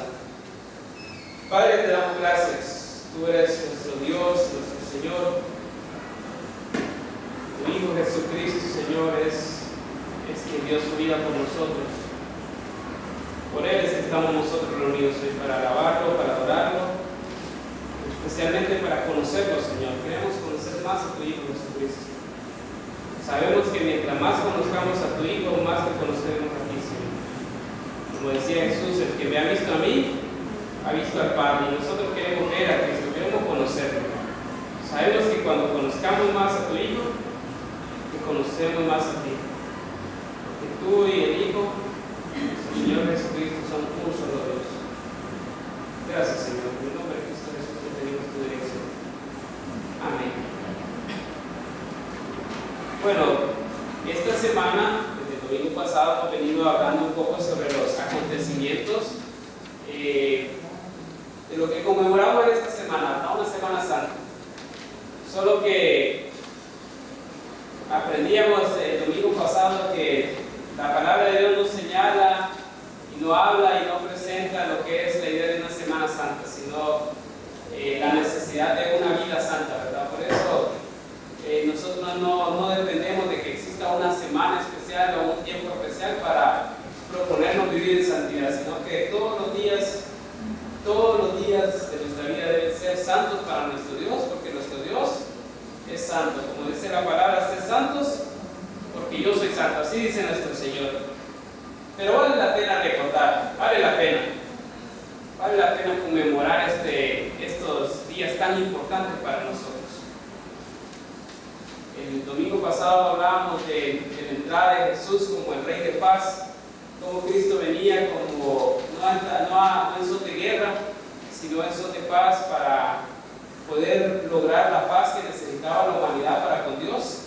Santo. Padre, te damos gracias. Tú eres nuestro Dios, nuestro Señor. Tu Hijo Jesucristo, Señor, es quien dio su vida por nosotros. Por Él es que estamos nosotros reunidos hoy, para alabarlo, para adorarlo, especialmente para conocerlo, Señor. Queremos conocer más a tu Hijo Jesucristo. Sabemos que mientras más conozcamos a tu Hijo, más te conocemos a ti, Señor. Como decía Jesús, el que me ha visto a mí, ha visto al Padre. Y nosotros queremos ver a Cristo, queremos conocerlo. Sabemos que cuando conozcamos más a tu Hijo, te conocemos más a ti. Porque tú y el Hijo, nuestro Señor Jesucristo, son un solo Dios. Gracias, Señor. En el nombre de Cristo Jesús te pedimos tu dirección. Amén. Bueno, esta semana, desde el domingo pasado, hemos venido hablando un poco sobre los acontecimientos de lo que conmemoramos en esta semana, ¿no? Una Semana Santa. Solo que aprendíamos el domingo pasado que la palabra de Dios nos señala y no habla y no presenta lo que es la idea de una Semana Santa, sino la necesidad de una vida santa, ¿verdad? Por eso nosotros no dependemos de que exista una semana especial o un tiempo especial para proponernos vivir en santidad, sino que todos los días de nuestra vida deben ser santos para nuestro Dios, porque nuestro Dios es santo. Como dice la palabra, ser santos, porque yo soy santo. Así dice nuestro Señor. Pero vale la pena recordar, vale la pena conmemorar estos días tan importantes para nosotros. El domingo pasado hablábamos de la entrada de Jesús como el Rey de Paz, como Cristo venía como no en son de guerra, sino en son de paz, para poder lograr la paz que necesitaba la humanidad para con Dios.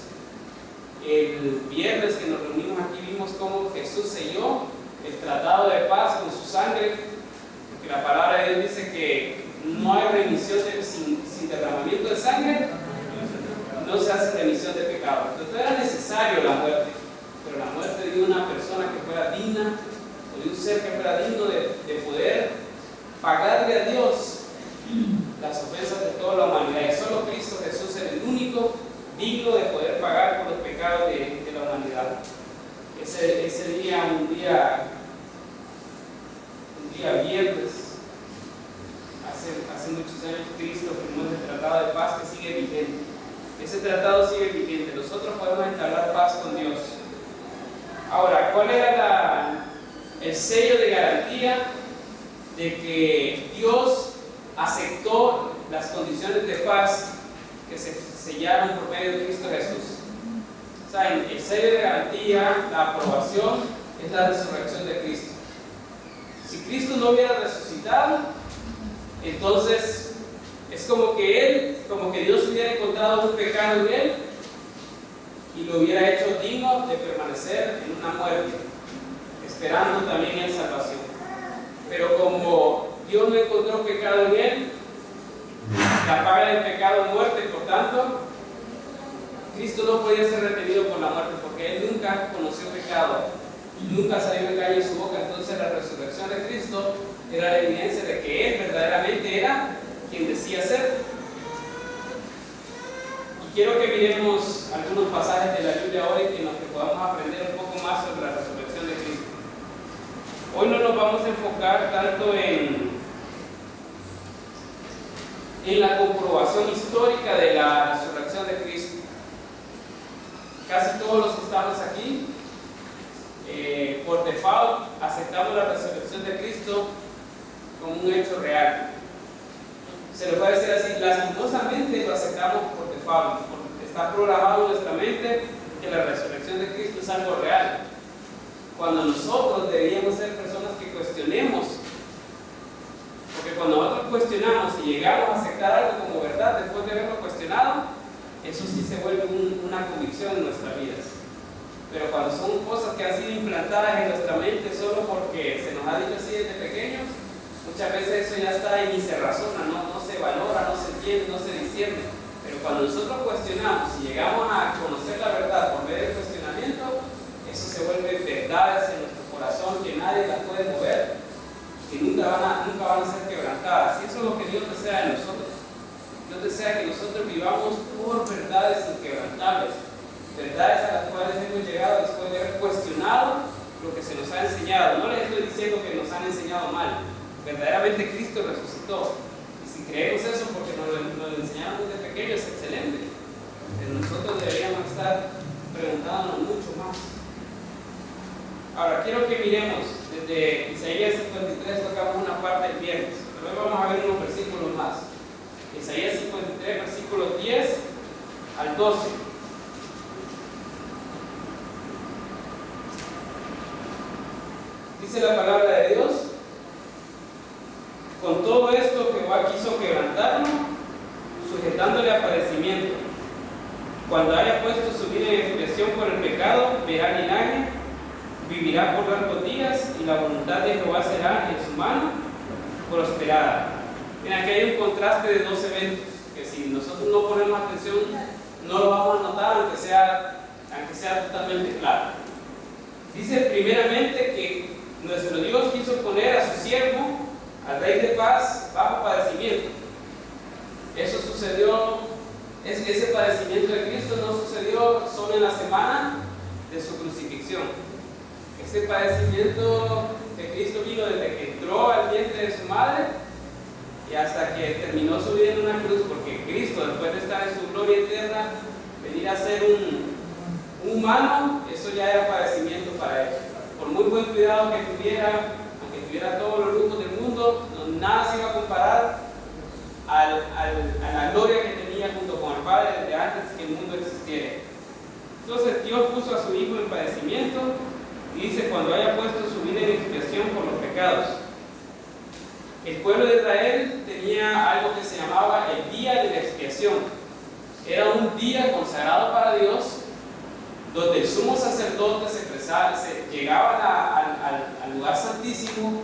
El viernes que nos reunimos aquí vimos cómo Jesús selló el tratado de paz con su sangre, porque la palabra de Dios dice que no hay remisión sin derramamiento de sangre, no se hace remisión de pecado. Entonces era necesario la muerte, pero la muerte de una persona que fuera digna, o de un ser que fuera digno de poder pagarle a Dios las ofensas de toda la humanidad. Y solo Cristo Jesús es el único digno de poder pagar por los pecados de la humanidad. Ese día, un día viernes, hace muchos años, Cristo firmó ese tratado de paz que sigue vigente. Ese tratado sigue vigente. Nosotros podemos entablar paz con Dios. Ahora, ¿cuál era el sello de garantía de que Dios aceptó las condiciones de paz que se sellaron por medio de Cristo Jesús? ¿Saben? El sello de garantía, la aprobación, es la resurrección de Cristo. Si Cristo no hubiera resucitado, entonces es como que Dios hubiera encontrado un pecado en él y lo hubiera hecho digno de permanecer en una muerte, esperando también en salvación. Pero como Dios no encontró pecado en él, la paga del pecado es muerte, por tanto, Cristo no podía ser retenido por la muerte, porque él nunca conoció pecado, nunca salió engaño en su boca. Entonces la resurrección de Cristo era la evidencia de que él verdaderamente era quien decía ser. Y quiero que miremos algunos pasajes de la Biblia hoy en los que podamos aprender un poco más sobre la resurrección de Cristo. Hoy no nos vamos a enfocar tanto en la comprobación histórica de la resurrección de Cristo. Casi todos los que estamos aquí, por default, aceptamos la resurrección de Cristo como un hecho real. Se lo puede decir así, lastimosamente lo aceptamos por default, porque está programado en nuestra mente que la resurrección de Cristo es algo real, cuando nosotros deberíamos ser personas que cuestionemos, porque cuando nosotros cuestionamos y llegamos a aceptar algo como verdad después de haberlo cuestionado, eso sí se vuelve una convicción en nuestras vidas. Pero cuando son cosas que han sido implantadas en nuestra mente solo porque se nos ha dicho así desde pequeños, muchas veces eso ya está y ni se razona, no se valora, no se entiende, no se discierne. Pero cuando nosotros cuestionamos y llegamos a conocer la verdad por medio del cuestionamiento, eso se vuelve verdades en nuestro corazón que nadie las puede mover, que que nunca van a ser quebrantadas. Y eso es lo que Dios desea de nosotros. Dios desea que nosotros vivamos por verdades inquebrantables, verdades a las cuales hemos llegado después de haber cuestionado lo que se nos ha enseñado. No les estoy diciendo que nos han enseñado mal. Verdaderamente Cristo resucitó. Y si creemos eso porque nos lo enseñaron desde pequeños, es excelente. Pero nosotros deberíamos estar preguntándonos mucho más. Ahora, quiero que miremos desde Isaías 53, tocamos una parte del viernes, pero hoy vamos a ver unos versículos más. Isaías 53, versículos 10 al 12. Dice la palabra de Dios: con todo esto Jehová quiso quebrantarlo, sujetándole a padecimiento. Cuando haya puesto su vida en expiación por el pecado, verá linaje, vivirá por largos días, y la voluntad de Jehová será en su mano prosperada. Mira, aquí hay un contraste de dos eventos que si nosotros no ponemos atención no lo vamos a notar, aunque sea totalmente claro. Dice primeramente que nuestro Dios quiso poner a su siervo, al Rey de Paz, bajo padecimiento. Eso sucedió, ese padecimiento de Cristo no sucedió solo en la semana de su crucifixión. Ese padecimiento de Cristo vino desde que entró al vientre de su madre y hasta que terminó su vida en una cruz, porque Cristo, después de estar en su gloria eterna, venir a ser un humano, eso ya era padecimiento para él. Por muy buen cuidado que tuviera, aunque tuviera todos los lujos del mundo, nada se iba a comparar a la gloria que tenía junto con el Padre desde antes que el mundo existiera. Entonces Dios puso a su Hijo en padecimiento y dice: cuando haya puesto su vida en expiación por los pecados. El pueblo de Israel tenía algo que se llamaba el día de la expiación. Era un día consagrado para Dios, donde el sumo sacerdote se llegaba al lugar santísimo,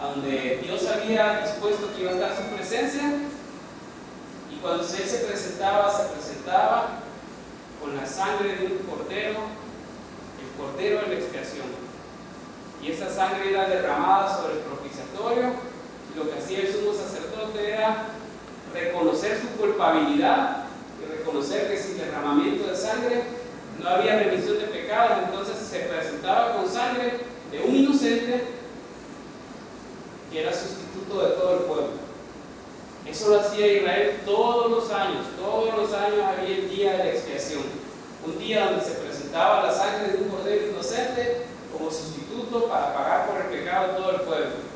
a donde Dios había dispuesto que iba a estar su presencia, y cuando él se presentaba con la sangre de un cordero, el cordero de la expiación, y esa sangre era derramada sobre el propiciatorio. Y lo que hacía el sumo sacerdote era reconocer su culpabilidad y reconocer que sin derramamiento de sangre no había remisión de pecados. Entonces se presentaba con sangre de un inocente que era sustituto de todo el pueblo. Eso lo hacía Israel todos los años había el día de la expiación, un día donde se presentaba la sangre de un cordero inocente como sustituto para pagar por el pecado de todo el pueblo.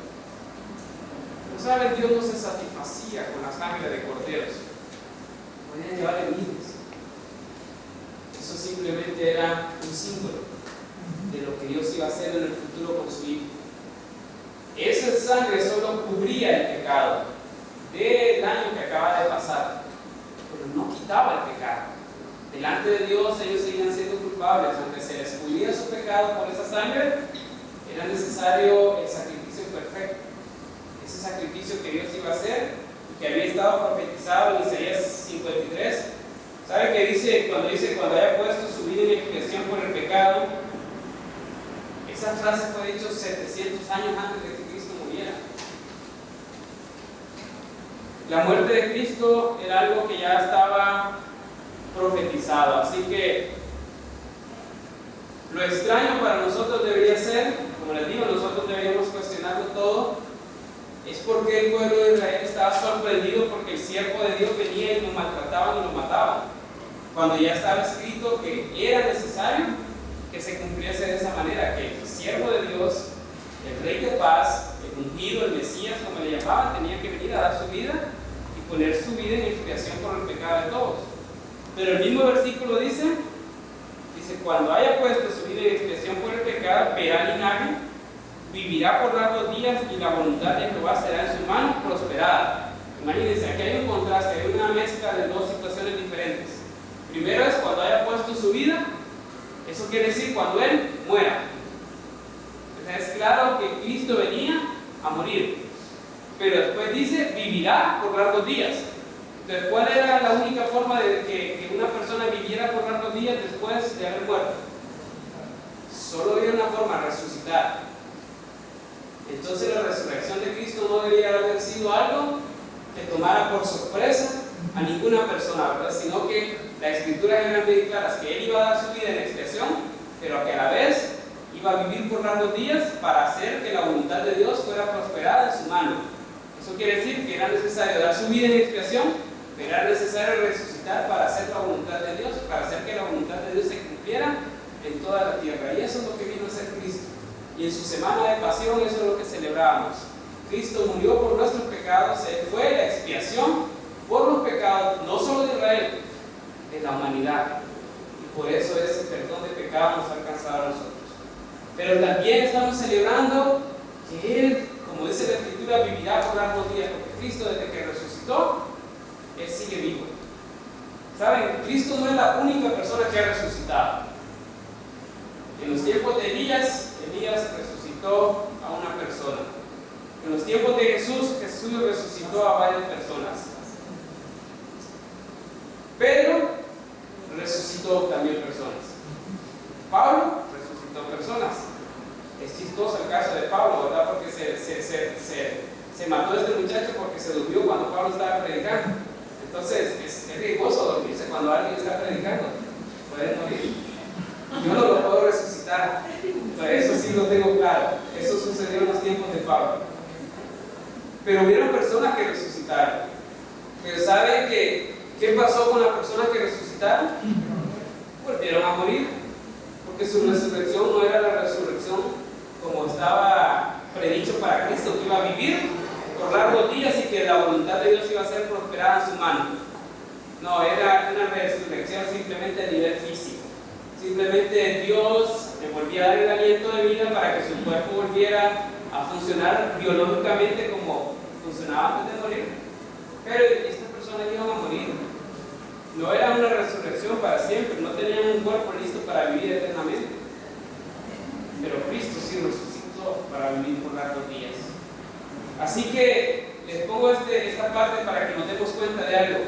Pero saben, Dios no se satisfacía con la sangre de corderos, podían llevarle miles. Eso simplemente era un símbolo de lo que Dios iba a hacer en el futuro con su Hijo. Esa sangre solo cubría el pecado del año que acaba de pasar, pero no quitaba el pecado. Delante de Dios ellos seguían siendo culpables. Aunque se les cubría su pecado por esa sangre, era necesario el sacrificio perfecto, ese sacrificio que Dios iba a hacer y que había estado profetizado en Isaías 53. ¿Sabe qué dice cuando haya puesto su vida en expiación por el pecado? Esa frase fue dicha 700 años antes de que Cristo muriera. La muerte de Cristo era algo que ya estaba profetizado, así que lo extraño para nosotros debería ser, como les digo, nosotros deberíamos cuestionarlo todo, es porque el pueblo de Israel estaba sorprendido porque el siervo de Dios venía y lo maltrataban y lo mataban, cuando ya estaba escrito que era necesario que se cumpliese de esa manera, que el siervo de Dios, el Rey de Paz, el ungido, el Mesías, como le llamaban, tenía que venir a dar su vida y poner su vida en expiación por el pecado de todos. Pero el mismo versículo dice, cuando haya puesto su vida en expiación por el pecado, verá linaje, vivirá por largos días, y la voluntad de Jehová será en su mano prosperada. Imagínense, aquí hay un contraste, hay una mezcla de dos situaciones diferentes. Primero es cuando haya puesto su vida, eso quiere decir cuando él muera. Entonces es claro que Cristo venía a morir, pero después dice vivirá por largos días. Entonces, ¿cuál era la única forma de que una persona viviera por largos días después de haber muerto? Solo había una forma: resucitar. Entonces la resurrección de Cristo no debería haber sido algo que tomara por sorpresa a ninguna persona, ¿verdad? Sino que la Escritura es muy clara, que Él iba a dar su vida en expiación, pero que a la vez iba a vivir por largos días para hacer que la voluntad de Dios fuera prosperada en su mano. Eso quiere decir que era necesario dar su vida en expiación, pero era necesario resucitar para hacer la voluntad de Dios, para hacer que la voluntad de Dios se cumpliera en toda la tierra. Y eso es lo que vino a ser Cristo. Y en su semana de pasión eso es lo que celebramos. Cristo murió por nuestros pecados, Él fue la expiación por los pecados, no solo de Israel, de la humanidad. Y por eso ese perdón de pecados nos ha alcanzado a nosotros. Pero también estamos celebrando que Él, como dice la Escritura, vivirá por largos días, porque Cristo desde que resucitó, Él sigue vivo. ¿Saben? Cristo no es la única persona que ha resucitado. En los tiempos de Elías resucitó a una persona. En los tiempos de Jesús resucitó a varias personas. Pedro resucitó también personas. Pablo resucitó personas. Es chistoso el caso de Pablo, ¿verdad? Porque se mató este muchacho porque se durmió cuando Pablo estaba predicando. Entonces es riesgoso dormirse cuando alguien está predicando. Pueden morir. Yo no lo puedo resucitar. Eso sí lo tengo claro. Eso sucedió en los tiempos de Pablo. Pero hubieron personas que resucitaron. Pero ¿saben qué pasó con las personas que resucitaron? Volvieron a morir. Porque su resurrección no era la resurrección como estaba predicho para Cristo, que iba a vivir por largos días y que la voluntad de Dios iba a ser prosperada en su mano. No, era una resurrección simplemente a nivel físico. Simplemente Dios le volvía a dar el aliento de vida para que su cuerpo volviera a funcionar biológicamente como funcionaba antes de morir. Pero estas personas iban a morir. No era una resurrección para siempre, no tenían un cuerpo listo para vivir eternamente. Pero Cristo sí resucitó para vivir por largos días. Así que les pongo esta parte para que nos demos cuenta de algo.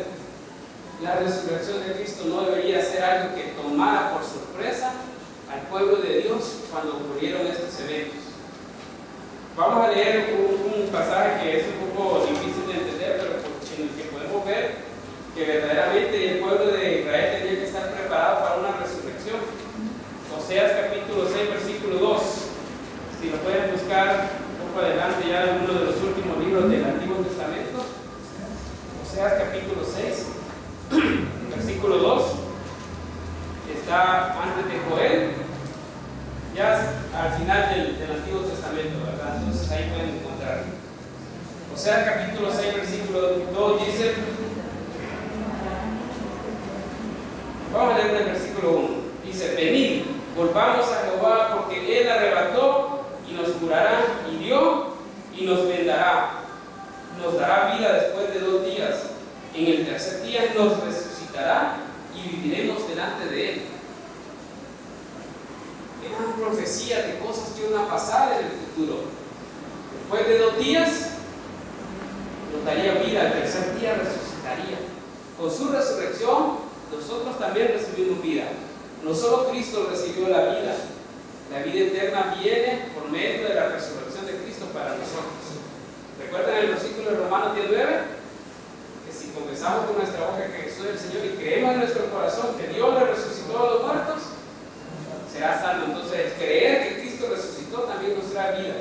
La resurrección de Cristo no debería ser algo que tomara por sorpresa al pueblo de Dios cuando ocurrieron estos eventos. Vamos a leer un pasaje que es un poco difícil de entender, pero en el que podemos ver que verdaderamente el pueblo de Israel tenía que estar preparado para una resurrección. Oseas capítulo 6, versículo 2. Si lo pueden buscar un poco adelante ya en uno de los últimos libros del Antiguo Testamento. Oseas capítulo 6. Versículo 2 está antes de Joel, ya al final del Antiguo Testamento, ¿verdad? Entonces ahí pueden encontrar. O sea, capítulo 6, versículo 2 dice, vamos a leer el versículo 1, dice: venid, volvamos a Jehová, porque Él arrebató y nos curará, y dio y nos vendará, nos dará vida después de 2 días. En el tercer día nos resucitará y viviremos delante de Él. Eran profecías de cosas que iban a pasar en el futuro. Después de 2 días nos daría vida, el tercer día resucitaría. Con su resurrección nosotros también recibimos vida. No solo Cristo recibió la vida eterna viene por medio de la resurrección de Cristo para nosotros. ¿Recuerdan el versículo de Romanos 10:9? Si confesamos con nuestra boca que Jesús es el Señor y creemos en nuestro corazón que Dios le resucitó a los muertos, será salvo. Entonces, el creer que Cristo resucitó también nos trae vida.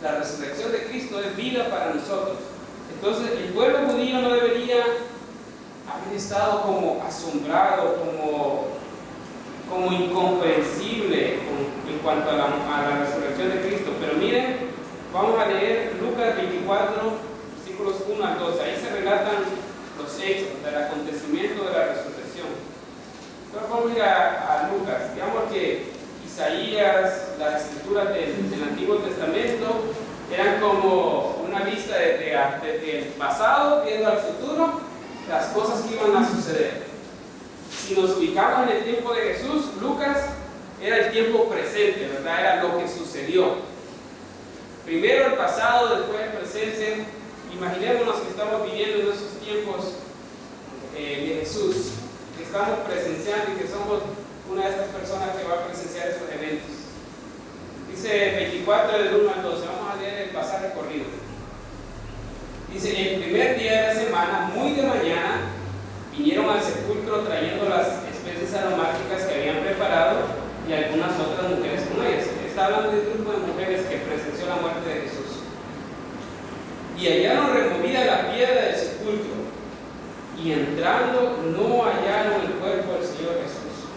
La resurrección de Cristo es vida para nosotros. Entonces, el pueblo judío no debería haber estado como asombrado, como incomprensible en cuanto a la resurrección de Cristo. Pero miren, vamos a leer Lucas 24, versículos 1 al 2. Ahí se relatan los hechos del acontecimiento de la resurrección. Entonces vamos a ir a Lucas. Digamos que Isaías, las escrituras del Antiguo Testamento eran como una vista desde el pasado viendo al futuro las cosas que iban a suceder. Si nos ubicamos en el tiempo de Jesús, Lucas era el tiempo presente, ¿verdad? Era lo que sucedió. Primero el pasado, después el presente. Imaginémonos que estamos viviendo en esos tiempos de Jesús, que estamos presenciando y que somos una de estas personas que va a presenciar estos eventos. Dice 24 del 1 al 12, vamos a leer el Dice, el primer día de la semana, muy de mañana, vinieron al sepulcro trayendo las especies aromáticas que habían preparado y algunas otras mujeres con ellas. Está hablando de un grupo de mujeres que presenció la muerte de Jesús. Y hallaron removida la piedra del sepulcro, y entrando no hallaron el cuerpo del Señor Jesús.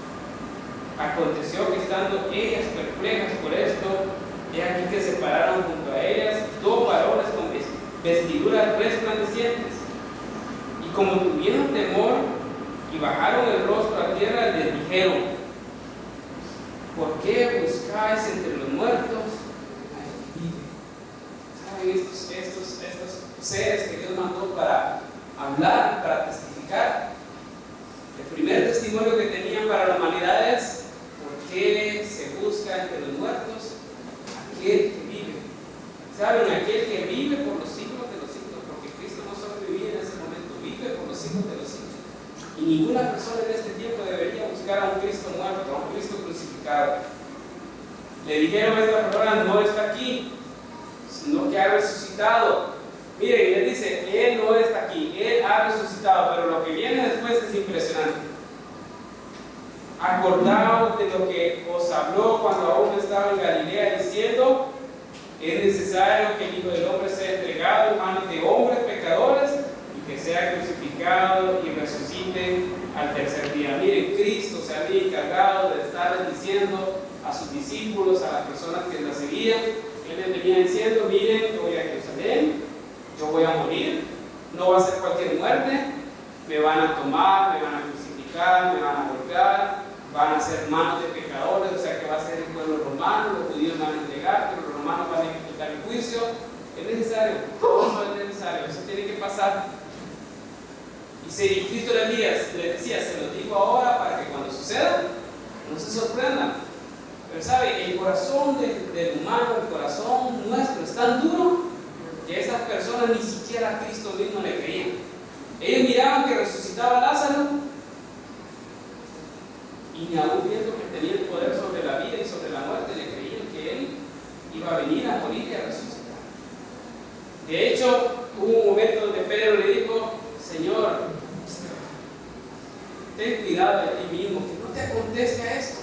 Aconteció que estando ellas perplejas por esto, he aquí que se pararon junto a ellas dos varones con vestiduras resplandecientes, y como tuvieron temor y bajaron el rostro a tierra, les dijeron: ¿por qué buscáis entre los muertos al que vive? ¿Saben? Estos seres que Dios mandó para hablar, para testificar, el primer testimonio que tenían para la humanidad es: ¿por qué se busca entre los muertos aquel que vive? ¿Saben? Aquel que vive por los siglos de los siglos, porque Cristo no solo vivía en ese momento, vive por los siglos de los siglos. Y ninguna persona en este tiempo debería buscar a un Cristo muerto, a un Cristo crucificado. Le dijeron a esta persona: no está aquí, sino que ha resucitado. Miren, y les dice: Él no está aquí, Él ha resucitado. Pero lo que viene después es impresionante. Acordaos de lo que os habló cuando aún estaba en Galilea, diciendo: es necesario que el Hijo del Hombre sea entregado en manos de hombres pecadores y que sea crucificado y resucite al tercer día. Miren, Cristo se había encargado de estar diciendo a sus discípulos, a las personas que la seguían, Él les venía diciendo: miren, yo voy a Jerusalén, yo voy a morir, no va a ser cualquier muerte, me van a tomar, me van a crucificar, me van a golpear, van a ser manos de pecadores, o sea que va a ser el pueblo romano, los judíos me van a entregar, pero los romanos van a ejecutar el juicio. Es necesario, todo eso es necesario, eso tiene que pasar. Y Cristo les decía, se los digo ahora para que cuando suceda no se sorprendan. Pero sabe, el corazón del humano, el corazón nuestro es tan duro que esas personas ni siquiera a Cristo mismo le creían. Ellos miraban que resucitaba a Lázaro, y ni aún viendo que tenía el poder sobre la vida y sobre la muerte, le creían que Él iba a venir a morir y a resucitar. De hecho, hubo un momento donde Pedro le dijo: Señor, ten cuidado de ti mismo, que no te acontezca esto,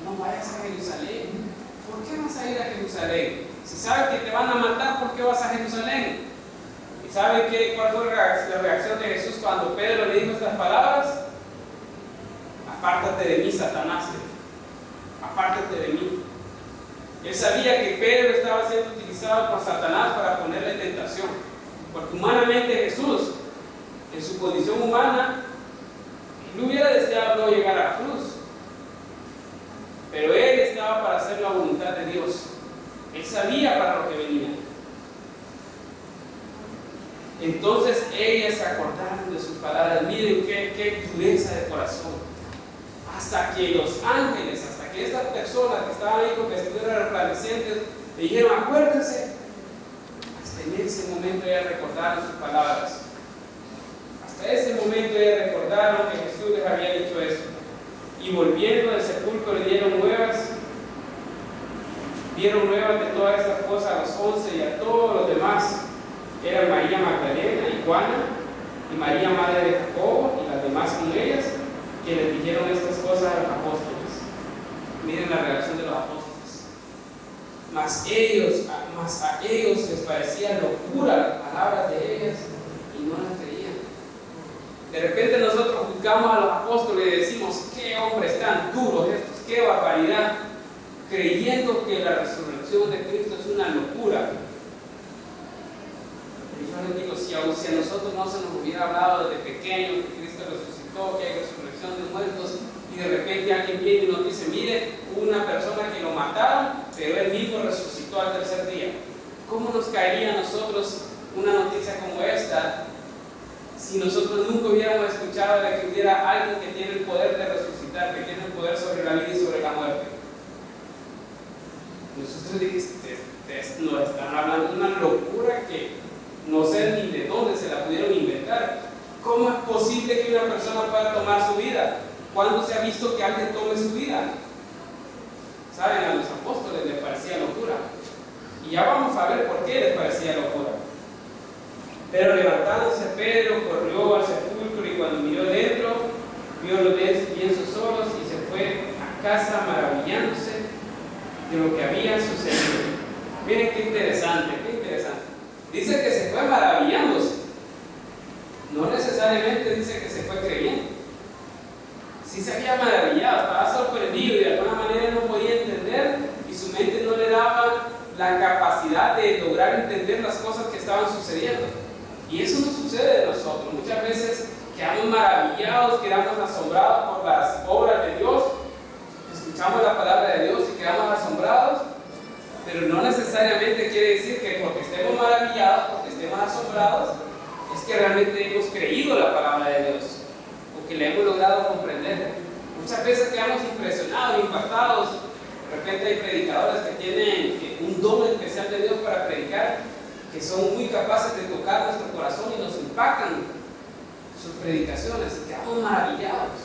no vayas a Jerusalén. ¿Por qué vas a ir a Jerusalén? Si sabes que te van a matar, ¿por qué vas a Jerusalén? ¿Y saben cuál fue la reacción de Jesús cuando Pedro le dijo estas palabras? Apártate de mí, Satanás. Apártate de mí. Él sabía que Pedro estaba siendo utilizado por Satanás para ponerle tentación. Porque humanamente Jesús, en su condición humana, no hubiera deseado no llegar a la cruz. Pero Él estaba para hacer la voluntad de Dios. Él sabía para lo que venía. Entonces ellas se acordaron de sus palabras. Miren qué dureza de corazón. Hasta que los ángeles, hasta que estas personas que estaban ahí con vestiduras resplandecientes, le dijeron: acuérdense. Hasta en ese momento ellas recordaron sus palabras. Hasta ese momento ellas recordaron que Jesús les había dicho eso. Y volviendo del sepulcro le dieron nuevas de todas estas cosas a los 11 y a todos los demás. Eran María Magdalena y Juana, y María madre de Jacobo, y las demás con ellas, que les dijeron estas cosas a los apóstoles. Miren la reacción de los apóstoles. Mas a ellos les parecía locura las palabras de ellas y no las creían. De repente nosotros juzgamos a los apóstoles y decimos: qué hombres tan duros estos, qué barbaridad, creyendo que la resurrección de Cristo es una locura. Y yo les digo, si a nosotros no se nos hubiera hablado desde pequeños que Cristo resucitó, que hay resurrección de muertos, y de repente alguien viene y nos dice: mire, hubo una persona que lo mataron, pero él mismo resucitó al tercer día. ¿Cómo nos caería a nosotros una noticia como esta si nosotros nunca hubiéramos escuchado de que hubiera alguien que tiene el poder de resucitar, que tiene el poder sobre la vida y sobre la muerte? Nosotros nos están hablando de una locura que no sé ni de dónde se la pudieron inventar. ¿Cómo es posible que una persona pueda tomar su vida? ¿Cuándo se ha visto que alguien tome su vida? ¿Saben? A los apóstoles les parecía locura. Y ya vamos a ver por qué les parecía locura. Pero levantándose Pedro, corrió al sepulcro y cuando miró dentro, vio los lienzos solos y se fue a casa maravillándose de lo que había sucedido. Miren qué interesante, qué interesante. Dice que se fue maravillándose. No necesariamente dice que se fue creyendo. Sí se había maravillado, estaba sorprendido y de alguna manera no podía entender y su mente no le daba la capacidad de lograr entender las cosas que estaban sucediendo. Y eso no sucede de nosotros. Muchas veces quedamos maravillados, quedamos asombrados por las obras de Dios, escuchamos la palabra de Dios y quedamos asombrados, pero no necesariamente quiere decir que porque estemos maravillados, porque estemos asombrados, es que realmente hemos creído la palabra de Dios o que la hemos logrado comprender. Muchas veces quedamos impresionados, impactados. De repente hay predicadores que tienen un don especial de Dios para predicar, que son muy capaces de tocar nuestro corazón y nos impactan sus predicaciones y quedamos maravillados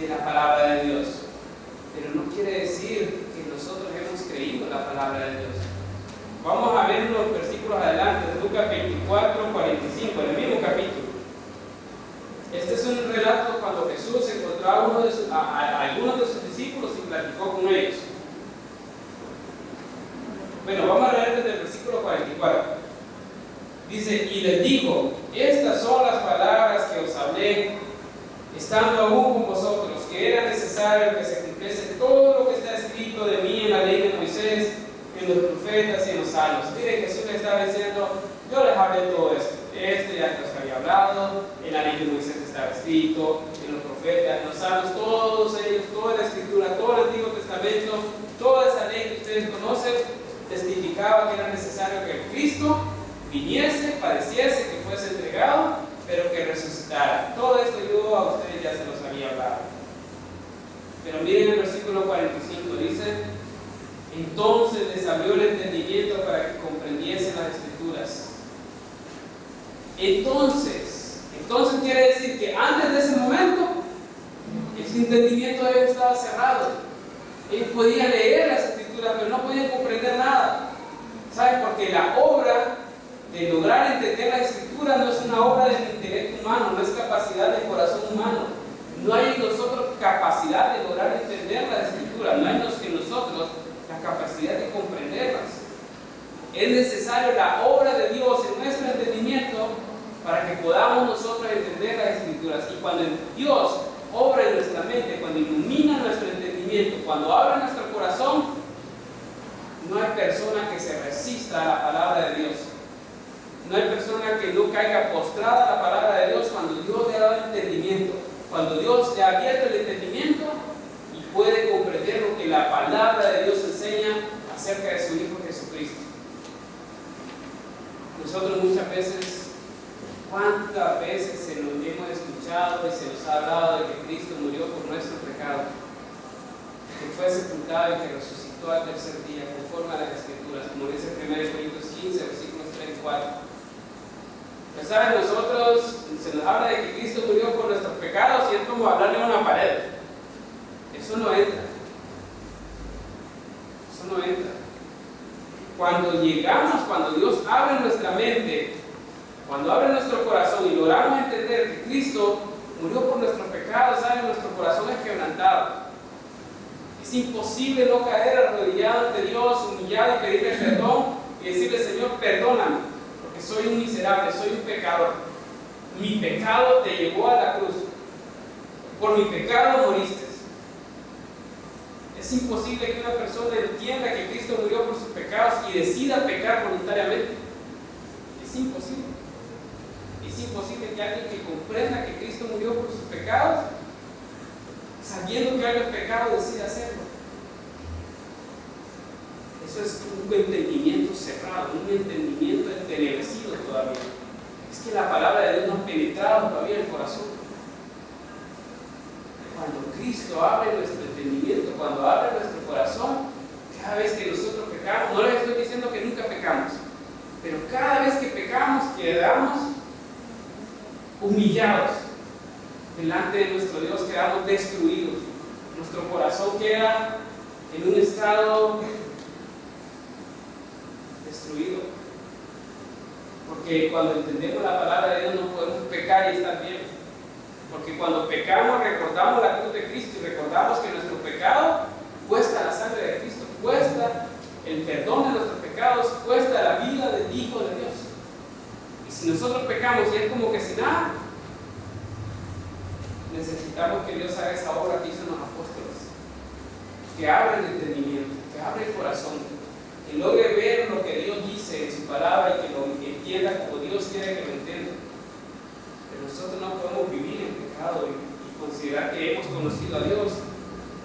de la palabra de Dios. Pero no quiere decir que nosotros hemos creído la palabra de Dios. Vamos a ver unos versículos adelante, Lucas 24, 45, en el mismo capítulo. Este es un relato cuando Jesús encontró a algunos de sus discípulos y platicó con ellos. Bueno, vamos a leer desde el versículo 44. Dice, y les dijo, estas son las palabras que os hablé, estando aún con vosotros, que era necesario que se cumpliese todo lo que está escrito de mí en la ley de Moisés, en los profetas y en los salmos. Mire, Jesús le estaba diciendo, yo les hablé todo esto. Ya que os había hablado, en la ley de Moisés estaba escrito, en los profetas, en los salmos, todos ellos, toda la escritura, todo el Antiguo Testamento, toda esa ley que ustedes conocen, testificaba que era necesario que el Cristo viniese, padeciese, que fuese entregado, pero que resucitara. Todo esto yo a ustedes ya se los había hablado. Pero miren el versículo 45, dice, entonces les abrió el entendimiento para que comprendiesen las Escrituras. Entonces quiere decir que antes de ese momento, ese entendimiento de ellos estaba cerrado. Ellos podían leer las Escrituras, pero no podían comprender nada. ¿Saben? Porque la obra de lograr entender la Escritura no es una obra del intelecto humano, no es capacidad del corazón humano. No hay en nosotros capacidad de lograr entender la Escritura, no hay en nosotros la capacidad de comprenderlas. Es necesario la obra de Dios en nuestro entendimiento para que podamos nosotros entender las Escrituras. Y cuando Dios obra en nuestra mente, cuando ilumina nuestro entendimiento, cuando abre nuestro corazón, no hay persona que se resista a la palabra de Dios. No hay persona que no caiga postrada a la palabra de Dios cuando Dios le ha dado entendimiento, cuando Dios le ha abierto el entendimiento y puede comprender lo que la palabra de Dios enseña acerca de su Hijo Jesucristo. Nosotros muchas veces, ¿cuántas veces se nos hemos escuchado y se nos ha hablado de que Cristo murió por nuestro pecado, que fue sepultado y que resucitó al tercer día, conforme a las Escrituras, como dice 1 Corintios 15, versículos 3 y 4? Pues saben, nosotros se nos habla de que Cristo murió por nuestros pecados y es como hablarle a una pared. Eso no entra. Eso no entra. Cuando llegamos, cuando Dios abre nuestra mente, cuando abre nuestro corazón y logramos entender que Cristo murió por nuestros pecados, ¿saben? Nuestro corazón es quebrantado. Es imposible no caer arrodillado ante Dios, humillado y pedirle perdón y decirle, Señor, perdóname, porque soy un miserable, soy un pecador. Mi pecado te llevó a la cruz. Por mi pecado moriste. Es imposible que una persona entienda que Cristo murió por sus pecados y decida pecar voluntariamente. Es imposible. Es imposible que alguien que comprenda que Cristo murió por sus pecados, sabiendo que hay un pecado, decida hacerlo. Eso es un entendimiento cerrado, un entendimiento entenebrecido todavía. Es que la palabra de Dios no ha penetrado todavía el corazón. Cuando Cristo abre nuestro entendimiento, cuando abre nuestro corazón, cada vez que nosotros pecamos, no les estoy diciendo que nunca pecamos, pero cada vez que pecamos quedamos humillados delante de nuestro Dios, quedamos destruidos, nuestro corazón queda en un estado destruido, Porque cuando entendemos la palabra de Dios no podemos pecar y estar bien. Porque cuando pecamos recordamos la cruz de Cristo y recordamos que nuestro pecado cuesta la sangre de Cristo, cuesta el perdón de nuestros pecados, cuesta la vida del Hijo de Dios. Y si nosotros pecamos y es como que sin nada, necesitamos que Dios haga esa obra que hizo en los apóstoles, que abra el entendimiento, que abra el corazón, que logre ver lo que Dios dice en su palabra y que lo entienda como Dios quiere que lo entienda. Pero nosotros no podemos vivir en pecado y considerar que hemos conocido a Dios,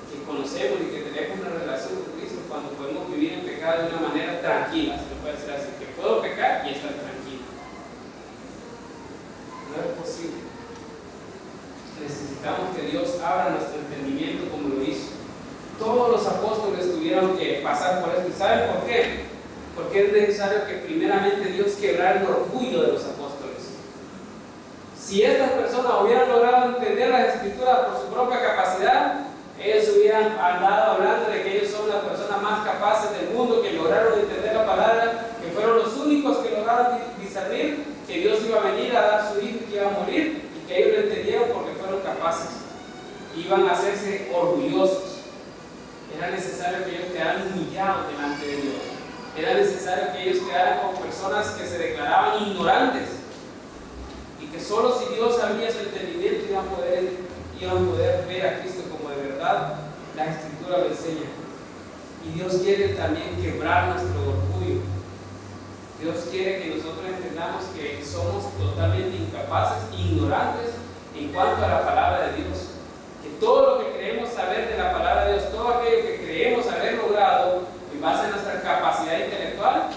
que conocemos y que tenemos una relación con Cristo, cuando podemos vivir en pecado de una manera tranquila. Se puede decir así, que puedo pecar y estar tranquilo. No es posible. Necesitamos que Dios abra nuestro entendimiento como lo hizo. Todos los apóstoles tuvieron que pasar por esto. ¿Y saben por qué? Porque es necesario que primeramente Dios quebrara el orgullo de los apóstoles. Si estas personas hubieran logrado entender las Escrituras por su propia capacidad, ellos hubieran andado hablando de que ellos son las personas más capaces del mundo, que lograron entender la palabra, que fueron los únicos que lograron discernir que Dios iba a venir a dar su hijo y que iba a morir, y que ellos lo entendieron porque fueron capaces. Iban a hacerse orgullosos. Era necesario que ellos quedaran humillados delante de Dios. Era necesario que ellos quedaran como personas que se declaraban ignorantes y que solo si Dios abría su entendimiento iban a poder ver a Cristo como de verdad la Escritura lo enseña. Y Dios quiere también quebrar nuestro orgullo. Dios quiere que nosotros entendamos que somos totalmente incapaces, ignorantes en cuanto a la palabra de Dios. Que todo lo que creemos saber de la palabra de Dios, todo aquello que creemos haber logrado en base a nuestra capacidad intelectual,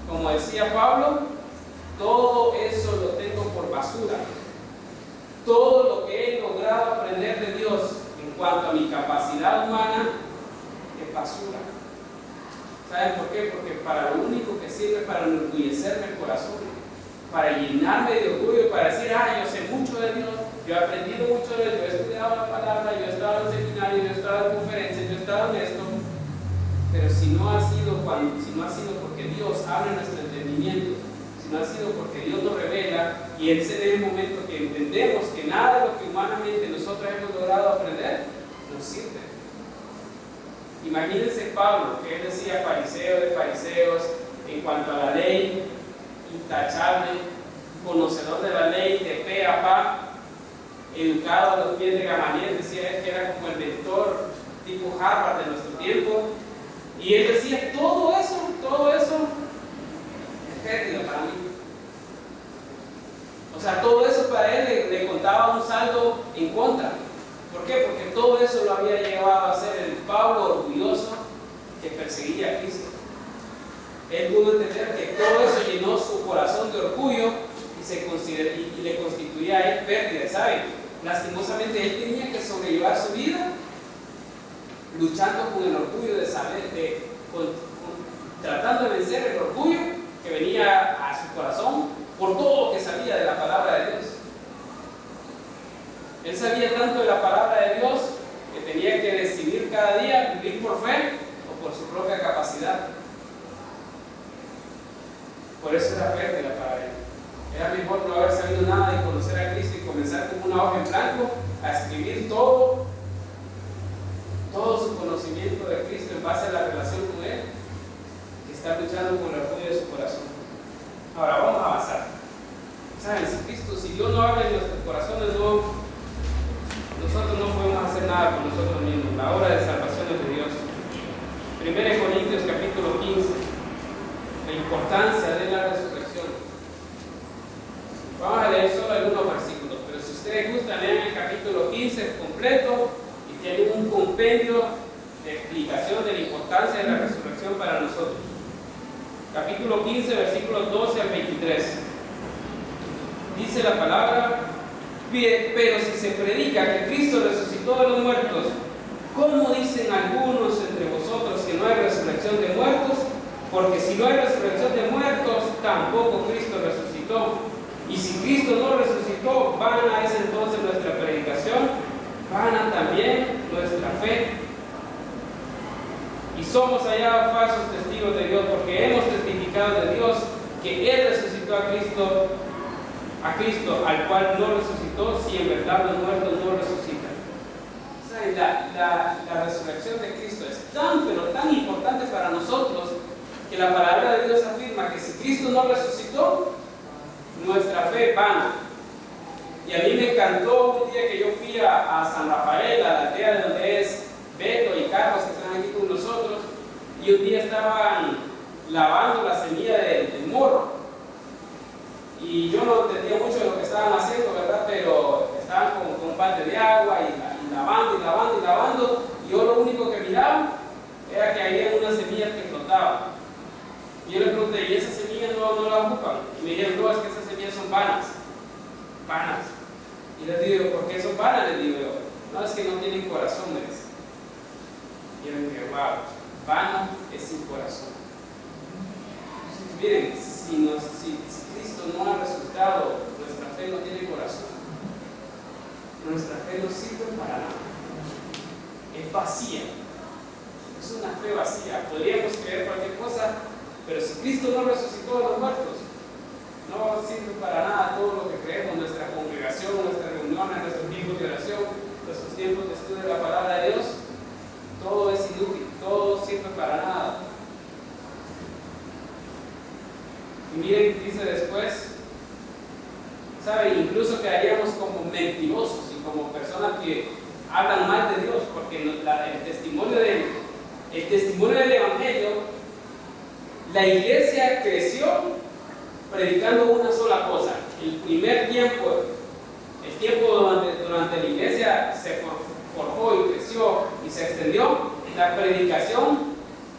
como decía Pablo, todo eso lo tengo por basura. Todo lo que he logrado aprender de Dios en cuanto a mi capacidad humana es basura. ¿Saben por qué? Porque para lo único que sirve para enorgullecerme el corazón, para llenarme de orgullo, para decir, yo sé mucho de Dios, yo he aprendido mucho de Dios, yo he estudiado la palabra, yo he estado en seminario, yo he estado en conferencias, yo he estado en esto. Pero si no ha sido porque Dios abre nuestro entendimiento, si no ha sido porque Dios nos revela, y es en el momento que entendemos que nada de lo que humanamente nosotros hemos logrado aprender nos sirve. Imagínense Pablo, que él decía fariseo de fariseos en cuanto a la ley, intachable, conocedor de la ley de pe a pa, educado a los pies de Gamaliel, decía que era como el mentor tipo Harvard de nuestro tiempo, y él decía todo eso es pérdida para mí. O sea, todo eso para él le contaba un saldo en contra. ¿Por qué? Porque todo eso lo había llevado a ser el Pablo orgulloso que perseguía a Cristo. Él pudo entender que todo eso llenó su corazón de orgullo y le constituía a él pérdida, ¿saben? Lastimosamente él tenía que sobrellevar su vida luchando con el orgullo de saber, tratando de vencer el orgullo que venía a su corazón por todo lo que sabía de la palabra de Dios. Él sabía tanto de la palabra de Dios que tenía que decidir cada día vivir por fe o por su propia capacidad. Por eso era pérdida para él. Era mejor no haber sabido nada de conocer a Cristo y comenzar con una hoja en blanco a escribir todo su conocimiento de Cristo en base a la relación con Él, que está luchando con el orgullo de su corazón. Ahora vamos a avanzar. ¿Saben? Si Dios no habla en nuestros corazones, nosotros no podemos hacer nada con nosotros mismos. La obra de salvación es de Dios. 1 Corintios capítulo 15, la importancia de la resurrección. Vamos a leer solo algunos versículos, pero si ustedes gustan, lean el capítulo 15 completo y tienen un compendio de explicación de la importancia de la resurrección para nosotros. Capítulo 15, versículos 12 al 23. Dice la palabra: pero si se predica que Cristo resucitó de los muertos, ¿cómo dicen algunos entre vosotros que no hay resurrección de muertos? Porque si no hay resurrección de muertos, tampoco Cristo resucitó. Y si Cristo no resucitó, vana es entonces nuestra predicación, vana también nuestra fe. Y somos hallados falsos testigos de Dios, porque hemos testificado de Dios que Él resucitó resucitó a Cristo, al cual no resucitó, si en verdad los muertos no resucitan. ¿Saben? La resurrección de Cristo es tan, pero tan importante para nosotros, que la palabra de Dios afirma que si Cristo no resucitó, nuestra fe es vana. Y a mí me encantó un día que yo fui a San Rafael, a la aldea de donde es Beto y Carlos, que están aquí con nosotros, y un día estaban lavando la semilla del morro. Y yo no entendía mucho de lo que estaban haciendo, ¿verdad? Pero estaban con un balde de agua y lavando. Y yo lo único que miraba era que había unas semillas que flotaban. Y yo le pregunté, ¿y esas semillas no las ocupan? Y me dijeron, no, es que esas semillas son vanas. Y les digo, ¿por qué son vanas? Les digo yo, no, es que no tienen corazón, me dicen. Y yo les dije, wow, vano es sin corazón. Miren, si Cristo no ha resucitado, nuestra fe no tiene corazón. Nuestra fe no sirve para nada. Es vacía. Es una fe vacía. Podríamos creer cualquier cosa, pero si Cristo no resucitó a los muertos, no sirve para nada todo lo que creemos, nuestra congregación, nuestras reuniones, nuestros tiempos de oración, nuestros tiempos de estudio de la palabra de Dios. Todo es inútil, todo sirve para nada. Y miren, dice después, ¿sabe? Incluso quedaríamos como mentirosos y como personas que hablan mal de Dios, porque el testimonio del Evangelio, la iglesia creció predicando una sola cosa. El primer tiempo, el tiempo durante la iglesia se forjó y creció y se extendió, la predicación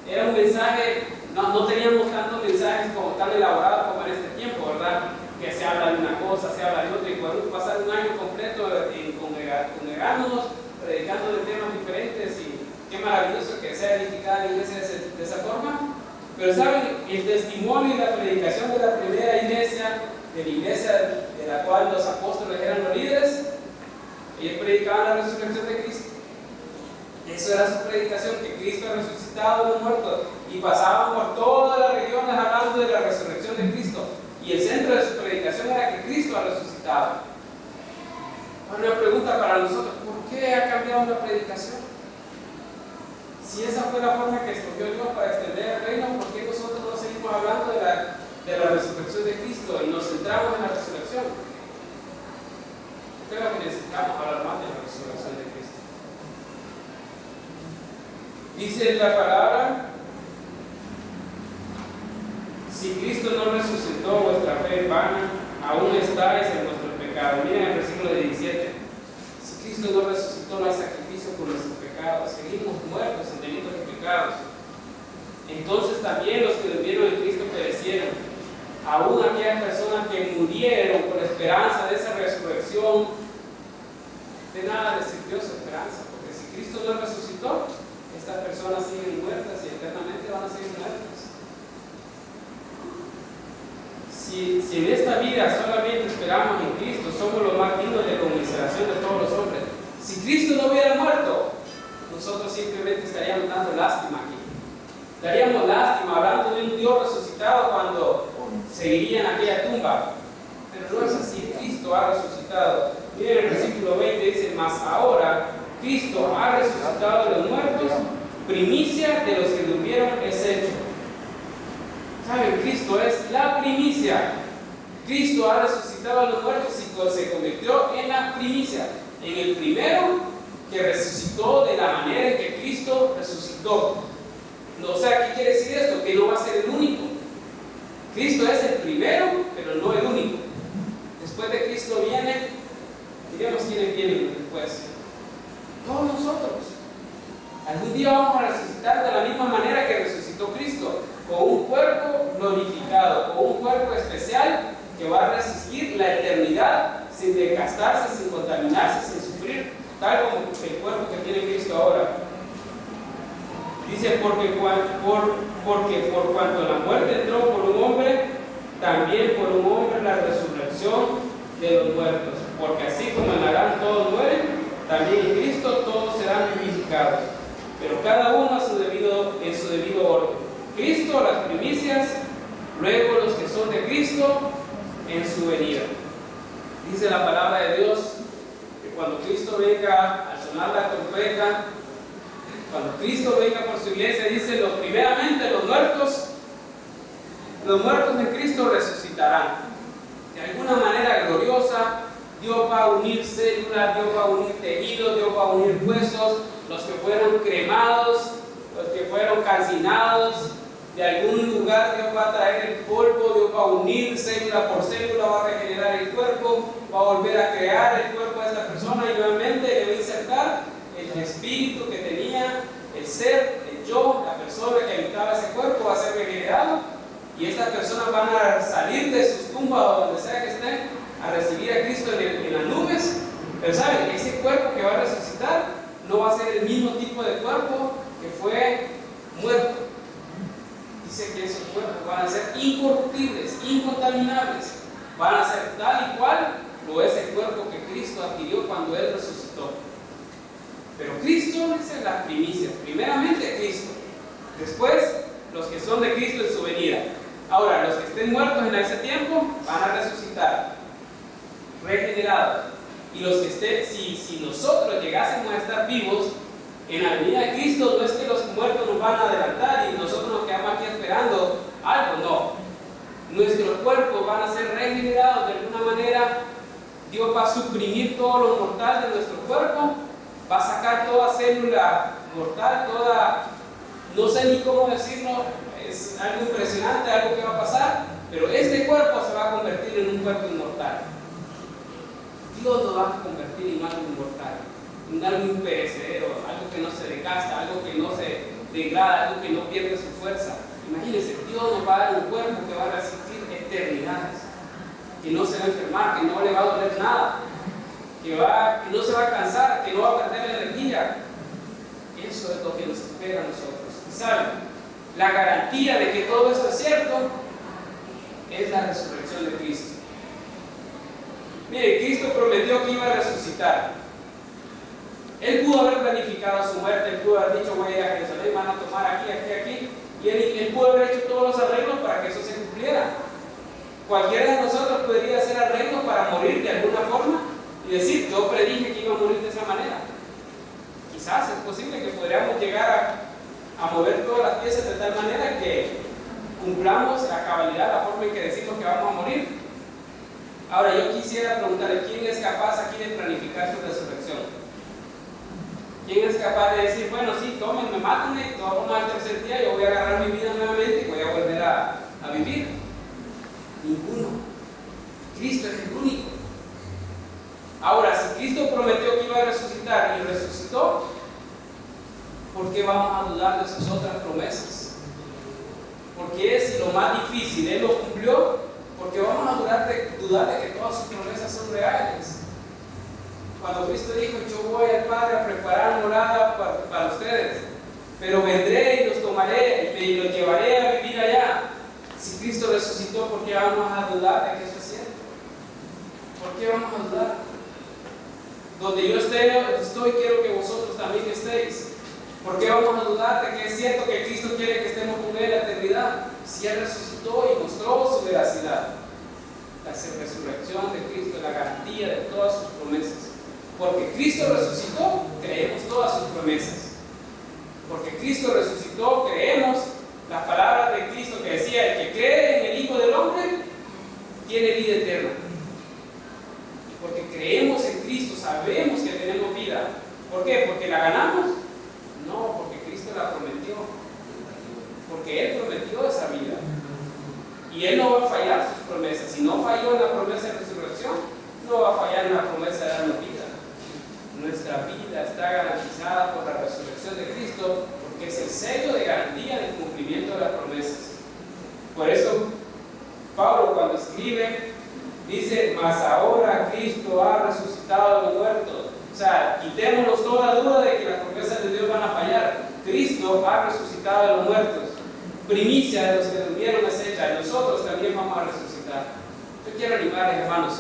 era un mensaje. No teníamos tantos mensajes como tan elaborados como en este tiempo, ¿verdad? Que se habla de una cosa, se habla de otra, y podemos pasar un año completo congregándonos, predicando de temas diferentes, y qué maravilloso que sea edificada la iglesia de esa forma. Pero saben, el testimonio y la predicación de la primera iglesia, de la iglesia de la cual los apóstoles eran los líderes, ellos predicaban la resurrección de Cristo. Eso era su predicación, que Cristo ha resucitado de los muertos, y pasaban por todas las regiones hablando de la resurrección de Cristo, y el centro de su predicación era que Cristo ha resucitado. Ahora, una pregunta para nosotros: ¿por qué ha cambiado la predicación? Si esa fue la forma que escogió Dios para extender el reino, ¿por qué nosotros no seguimos hablando de la resurrección de Cristo y nos centramos en la resurrección? Creo que necesitamos hablar más de la resurrección de Cristo. Dice la palabra: si Cristo no resucitó, vuestra fe es vana, aún estáis en vuestro pecado. Miren el versículo 17. Si Cristo no resucitó, no hay sacrificio por nuestros pecados. Seguimos muertos en delitos y pecados. Entonces también los que durmieron en Cristo perecieron. Aún aquellas personas que murieron con esperanza de esa resurrección, de nada les sirvió su esperanza, porque si Cristo no resucitó, estas personas siguen muertas y eternamente van a seguir muertas. Si en esta vida solamente esperamos en Cristo, somos los más dignos de conmiseración de todos los hombres. Si Cristo no hubiera muerto, nosotros simplemente estaríamos dando lástima aquí. Daríamos lástima hablando de un Dios resucitado cuando seguiría en aquella tumba. Pero no es así. Cristo ha resucitado. Miren el versículo 20, dice: mas ahora Cristo ha resucitado de los muertos, primicia de los que durmieron es hecho. ¿Saben? Cristo es la primicia. Cristo ha resucitado a los muertos y se convirtió en la primicia, en el primero que resucitó de la manera en que Cristo resucitó. O sea, ¿qué quiere decir esto? Que no va a ser el único. Cristo es el primero, pero no el único. Después de Cristo viene, digamos quiénes vienen después. Todos nosotros. Algún día vamos a resucitar de la misma manera que resucitó Cristo, con un cuerpo glorificado, con un cuerpo especial que va a resistir la eternidad sin desgastarse, sin contaminarse, sin sufrir, tal como el cuerpo que tiene Cristo ahora. Dice: porque por cuanto la muerte entró por un hombre, también por un hombre la resurrección de los muertos. Porque así como en Adán todos mueren, también en Cristo todos serán vivificados, pero cada uno en su debido orden. Cristo las primicias, luego los que son de Cristo en su venida. Dice la palabra de Dios que cuando Cristo venga al sonar la trompeta, cuando Cristo venga por su iglesia, dice, primeramente los muertos de Cristo resucitarán. De alguna manera gloriosa, Dios va a unir células, Dios va a unir tejidos, Dios va a unir huesos, los que fueron cremados, los que fueron calcinados. De algún lugar Dios va a traer el polvo, Dios va a unir célula por célula, va a regenerar el cuerpo, va a volver a crear el cuerpo de esta persona y nuevamente le va a insertar el espíritu que tenía, el ser, el yo, la persona que habitaba ese cuerpo va a ser regenerado y estas personas van a salir de sus tumbas o donde sea que estén a recibir a Cristo en las nubes. Pero saben, ese cuerpo que va a resucitar no va a ser el mismo tipo de cuerpo que fue muerto. Dice que esos cuerpos van a ser incorruptibles, incontaminables, van a ser tal y cual lo es el cuerpo que Cristo adquirió cuando Él resucitó. Pero Cristo es las primicias, primeramente Cristo, después los que son de Cristo en su venida. Ahora, los que estén muertos en ese tiempo van a resucitar, regenerados. Y los que estén, si nosotros llegásemos a estar vivos en la venida de Cristo, no es que los muertos nos van a adelantar y nosotros nos quedamos aquí esperando algo, no. Nuestros cuerpos van a ser regenerados de alguna manera. Dios va a suprimir todo lo mortal de nuestro cuerpo, va a sacar toda célula mortal, no sé ni cómo decirlo, es algo impresionante, algo que va a pasar, pero este cuerpo se va a convertir en un cuerpo inmortal. Dios lo va a convertir en algo inmortal, en algo imperecedero, algo que no se desgasta, algo que no se degrada, algo que no pierde su fuerza. Imagínense, Dios nos va a dar un cuerpo que va a resistir eternidades, que no se va a enfermar, que no le va a doler nada, que no se va a cansar, que no va a perder la energía. Eso es lo que nos espera a nosotros. ¿Y saben? La garantía de que todo esto es cierto es la resurrección de Cristo. Mire, Cristo prometió que iba a resucitar. Él pudo haber planificado su muerte, él pudo haber dicho, voy a ir a Jerusalén, van a tomar aquí, y él pudo haber hecho todos los arreglos para que eso se cumpliera. Cualquiera de nosotros podría hacer arreglos para morir de alguna forma y decir, yo predije que iba a morir de esa manera. Quizás es posible que podríamos llegar a mover todas las piezas de tal manera que cumplamos a cabalidad la forma en que decimos que vamos a morir. Ahora yo quisiera preguntarle, ¿quién es capaz aquí de planificar su resurrección? ¿Quién es capaz de decir, bueno, sí, tómenme, mátenme, vamos al tercer día, yo voy a agarrar mi vida nuevamente y voy a volver a vivir? Ninguno. Cristo es el único. Ahora, si Cristo prometió que iba a resucitar y resucitó, ¿por qué vamos a dudar de sus otras promesas? Porque es lo más difícil, Él lo cumplió, porque vamos a dudar de que todas sus promesas son reales. Cuando Cristo dijo, yo voy al Padre a preparar morada para ustedes, pero vendré y los tomaré y los llevaré a vivir allá. Si Cristo resucitó, ¿por qué vamos a dudar de que eso es cierto? ¿Por qué vamos a dudar? Donde yo estoy, quiero que vosotros también estéis. ¿Por qué vamos a dudar de que es cierto que Cristo quiere que estemos con Él en la eternidad? Si Él resucitó y mostró su veracidad. La resurrección de Cristo es la garantía de todas sus promesas. Porque Cristo resucitó, creemos todas sus promesas. Porque Cristo resucitó, creemos las palabras de Cristo que decía, el que cree en el Hijo del Hombre tiene vida eterna. Porque creemos en Cristo, sabemos que tenemos vida. ¿Por qué? ¿Porque la ganamos? No, porque Cristo la prometió. Porque Él prometió esa vida. Y Él no va a fallar sus promesas. Si no falló en la promesa de resurrección, no va a fallar en la promesa de darnos vida. Nuestra vida está garantizada por la resurrección de Cristo, porque es el sello de garantía del cumplimiento de las promesas. Por eso, Pablo cuando escribe, dice, mas ahora Cristo ha resucitado de los muertos. O sea, quitémonos toda duda de que las promesas de Dios van a fallar. Cristo ha resucitado de los muertos. Primicia de los que durmieron es hecha, y nosotros también vamos a resucitar. Yo quiero animarles, hermanos,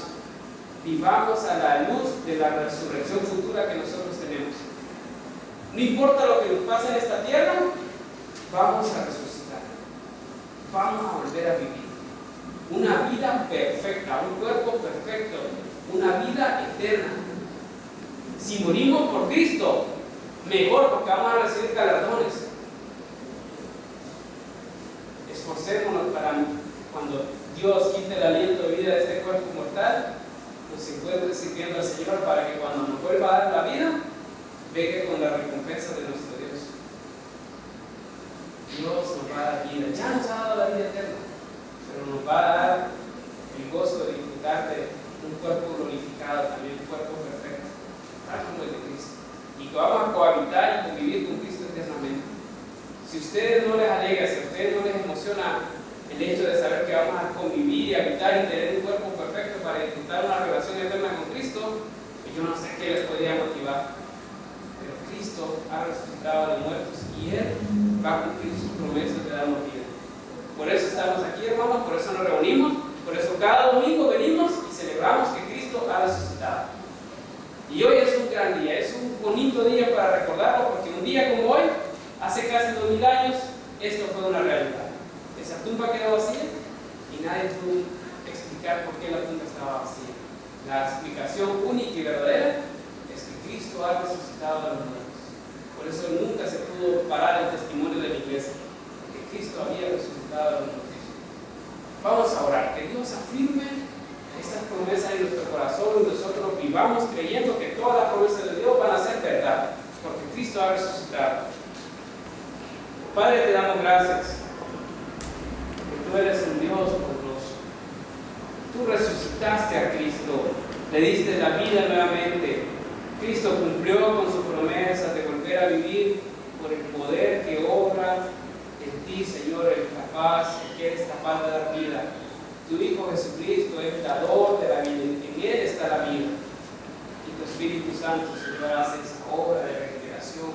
vivamos a la luz de la resurrección futura que nosotros tenemos. No importa lo que nos pase en esta tierra, vamos a resucitar. Vamos a volver a vivir. una vida perfecta, un cuerpo perfecto, una vida eterna. Si morimos por Cristo, mejor, porque vamos a recibir galardones. Esforcémonos para cuando Dios quite el aliento de vida de este cuerpo mortal, nos encuentre sirviendo al Señor, para que cuando nos vuelva a dar la vida, venga con la recompensa de nuestro Dios. Dios nos va a dar vida, ya nos ha dado la vida eterna, pero nos va a dar el gozo de disfrutar de un cuerpo glorificado, también un cuerpo perfecto, tal como el de Cristo, y que vamos a cohabitar y convivir con Cristo eternamente. Si a ustedes no les alegra, si a ustedes no les emociona el hecho de saber que vamos a convivir y habitar y tener un cuerpo perfecto para disfrutar una relación eterna con Cristo, pues yo no sé qué les podría motivar. Pero Cristo ha resucitado a los muertos y Él va a cumplir sus promesas de darnos vida. Por eso estamos aquí, hermanos, por eso nos reunimos, por eso cada domingo venimos y celebramos que Cristo ha resucitado. Y hoy es un gran día, es un bonito día para recordarlo, porque un día como hoy, hace casi 2000 años, esto fue una realidad. Esa tumba quedó vacía y nadie pudo explicar por qué la tumba estaba vacía. La explicación única y verdadera es que Cristo ha resucitado a los muertos. Por eso nunca se pudo parar el testimonio de la iglesia, porque Cristo había resucitado a los muertos. Vamos a orar, que Dios afirme estas promesas en nuestro corazón y nosotros vivamos creyendo que todas las promesas de Dios van a ser verdad, porque Cristo ha resucitado. Padre, te damos gracias. Tú eres un Dios poderoso. Tú resucitaste a Cristo, le diste la vida nuevamente. Cristo cumplió con su promesa de volver a vivir por el poder que obra en ti, Señor, el que eres capaz de dar vida. Tu Hijo Jesucristo es el dador de la vida, en Él está la vida. Y tu Espíritu Santo, Señor, hace esa obra de regeneración.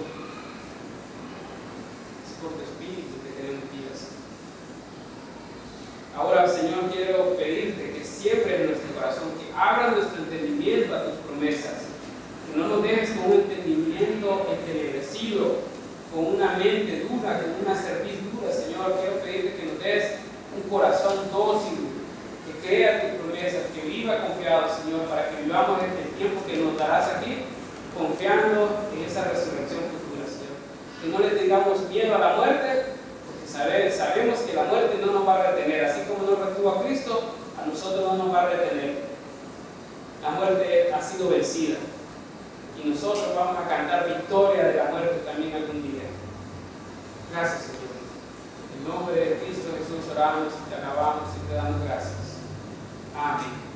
Es por tu Espíritu que tenemos vida, Señor. Ahora, Señor, quiero pedirte que siempre en nuestro corazón, que abra nuestro entendimiento a tus promesas, que no nos dejes con un entendimiento entenebrecido, con una mente dura, con una cerviz dura. Señor, quiero pedirte que nos des un corazón dócil, que crea tus promesas, que viva confiado, Señor, para que vivamos el tiempo que nos darás aquí, confiando en esa resurrección futura, Señor. Que no le tengamos miedo a la muerte, sabemos que la muerte no nos va a retener, así como nos retuvo a Cristo, a nosotros no nos va a retener. La muerte ha sido vencida y nosotros vamos a cantar victoria de la muerte también algún día. Gracias, Señor. En nombre de Cristo Jesús oramos y te alabamos y te damos gracias. Amén.